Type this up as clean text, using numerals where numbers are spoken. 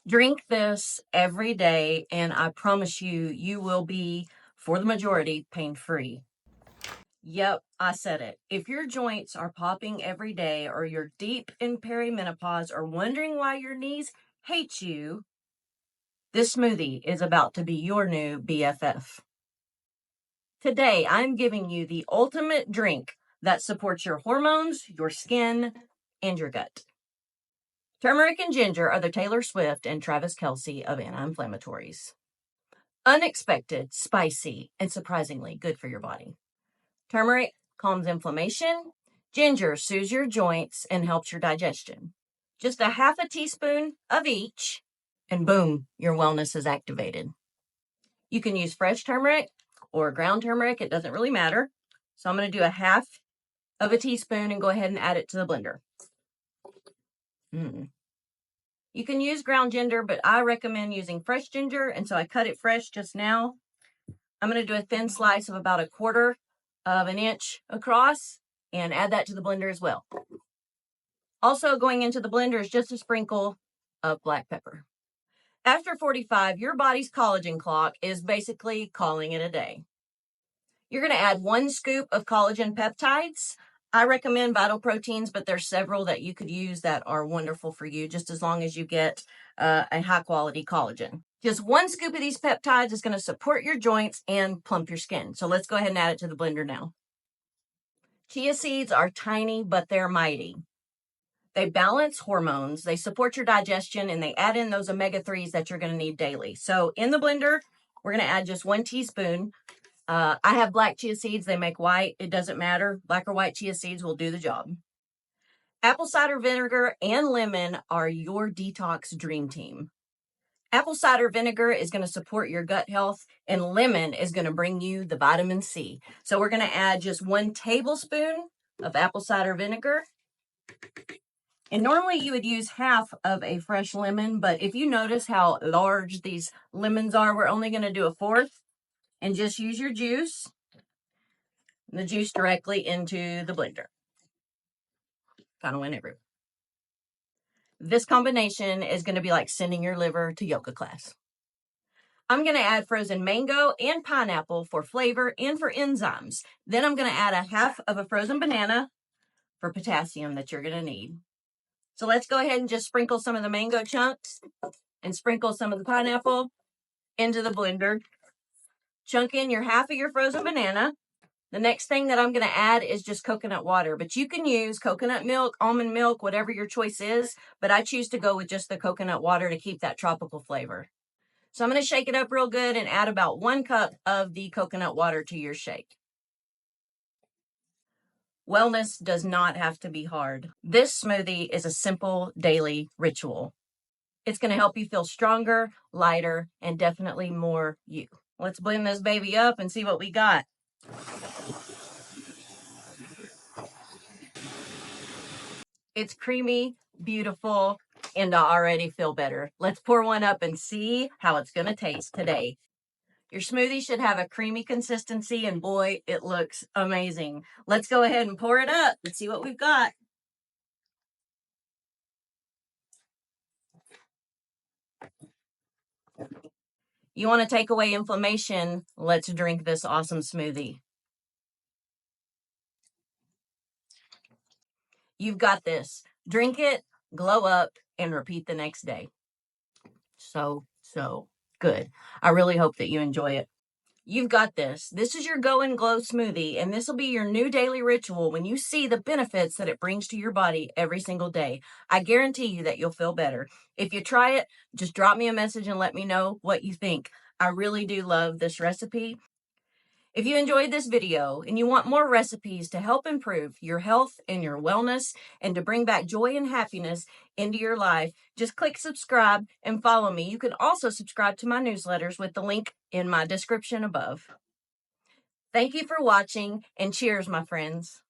Drink this every day, and I promise you, you will be, for the majority, pain-free. Yep, I said it. If your joints are popping every day, or you're deep in perimenopause, or wondering why your knees hate you, this smoothie is about to be your new BFF. Today, I'm giving you the ultimate drink that supports your hormones, your skin, and your gut. Turmeric and ginger are the Taylor Swift and Travis Kelce of anti-inflammatories. Unexpected, spicy, and surprisingly good for your body. Turmeric calms inflammation. Ginger soothes your joints and helps your digestion. Just a half a teaspoon of each, and boom, your wellness is activated. You can use fresh turmeric or ground turmeric. It doesn't really matter. So I'm going to do a half of a teaspoon and go ahead and add it to the blender. You can use ground ginger, but I recommend using fresh ginger, and so I cut it fresh just now. I'm going to do a thin slice of about 1/4 of an inch across and add that to the blender as well. Also going into the blender is just a sprinkle of black pepper. After 45, your body's collagen clock is basically calling it a day. You're going to add 1 scoop of collagen peptides. I recommend Vital Proteins, but there's several that you could use that are wonderful for you, just as long as you get a high-quality collagen. Just 1 scoop of these peptides is going to support your joints and plump your skin. So let's go ahead and add it to the blender now. Chia seeds are tiny, but they're mighty. They balance hormones, they support your digestion, and they add in those omega-3s that you're going to need daily. So in the blender, we're going to add just 1 teaspoon. I have black chia seeds. They make white. It doesn't matter. Black or white chia seeds will do the job. Apple cider vinegar and lemon are your detox dream team. Apple cider vinegar is going to support your gut health, and lemon is going to bring you the vitamin C. So we're going to add just 1 tablespoon of apple cider vinegar. And normally you would use half of a fresh lemon, but if you notice how large these lemons are, we're only going to do 1/4 and just use your juice, the juice directly into the blender. Kind of went everywhere. This combination is going to be like sending your liver to yoga class. I'm going to add frozen mango and pineapple for flavor and for enzymes. Then I'm going to add a half of a frozen banana for potassium that you're going to need. So let's go ahead and just sprinkle some of the mango chunks and sprinkle some of the pineapple into the blender. Chunk in your half of your frozen banana. The next thing that I'm going to add is just coconut water, but you can use coconut milk, almond milk, whatever your choice is, but I choose to go with just the coconut water to keep that tropical flavor. So I'm going to shake it up real good and add about 1 cup of the coconut water to your shake. Wellness does not have to be hard. This smoothie is a simple daily ritual. It's going to help you feel stronger, lighter, and definitely more you. Let's blend this baby up and see what we got. It's creamy, beautiful, and I already feel better. Let's pour one up and see how it's going to taste today. Your smoothie should have a creamy consistency, and boy, it looks amazing. Let's go ahead and pour it up and see what we've got. You want to take away inflammation? Let's drink this awesome smoothie. You've got this. Drink it, glow up, and repeat the next day. So good. I really hope that you enjoy it. You've got this. This is your Go and Glow Smoothie, and this will be your new daily ritual when you see the benefits that it brings to your body every single day. I guarantee you that you'll feel better. If you try it, just drop me a message and let me know what you think. I really do love this recipe. If you enjoyed this video and you want more recipes to help improve your health and your wellness and to bring back joy and happiness into your life, just click subscribe and follow me. You can also subscribe to my newsletters with the link in my description above. Thank you for watching, and cheers, my friends.